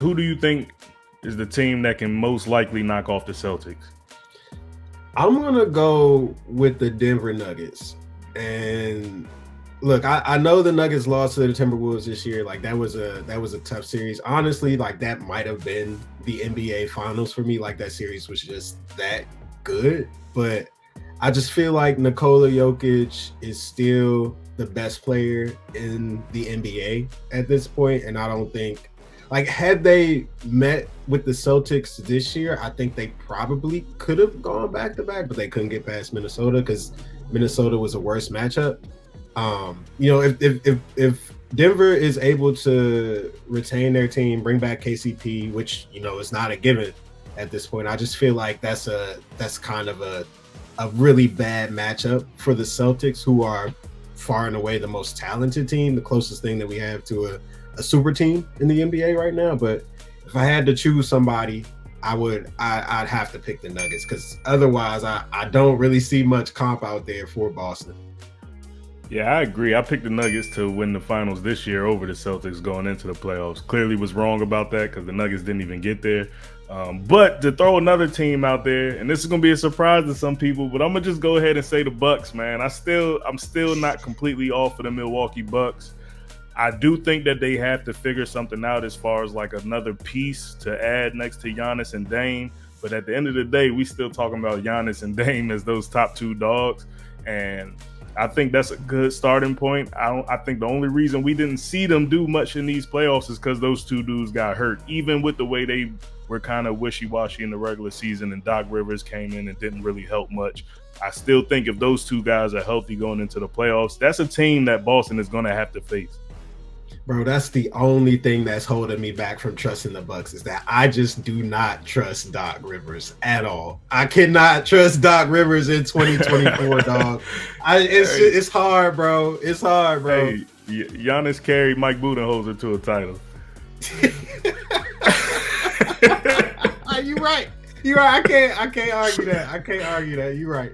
Who do you think is the team that can most likely knock off the Celtics? I'm gonna go with the Denver Nuggets. And look, I know the Nuggets lost to the Timberwolves this year. Like that was a tough series. Honestly, like that might have been the NBA Finals for me. Like that series was just that good. But I just feel like Nikola Jokic is still the best player in the NBA at this point, and I don't think like had they met with the Celtics this year, I think they probably could have gone back to back, but they couldn't get past Minnesota because Minnesota was a worse matchup. If Denver is able to retain their team, bring back KCP, which is not a given at this point, I just feel like that's kind of a really bad matchup for the Celtics, who are far and away the most talented team, the closest thing that we have to a super team in the NBA right now. But if I had to choose somebody, I'd have to pick the Nuggets because otherwise I don't really see much comp out there for Boston. Yeah, I agree. I picked the Nuggets to win the finals this year over the Celtics going into the playoffs. Clearly was wrong about that because the Nuggets didn't even get there. But to throw another team out there, and this is gonna be a surprise to some people, but I'm gonna just go ahead and say the Bucks, man. I'm still not completely off of the Milwaukee Bucks. I do think that they have to figure something out as far as like another piece to add next to Giannis and Dame. But at the end of the day, we still talking about Giannis and Dame as those top two dogs. And I think that's a good starting point. I think the only reason we didn't see them do much in these playoffs is because those two dudes got hurt. Even with the way they were kind of wishy-washy in the regular season and Doc Rivers came in and didn't really help much, I still think if those two guys are healthy going into the playoffs, that's a team that Boston is going to have to face. Bro, that's the only thing that's holding me back from trusting the Bucks is that I just do not trust Doc Rivers at all. I cannot trust Doc Rivers in 2024, dog. It's hard, bro. It's hard, bro. Hey, Giannis carried Mike Budenholzer to a title. You're right. You're right. I can't argue that. I can't argue that. You're right.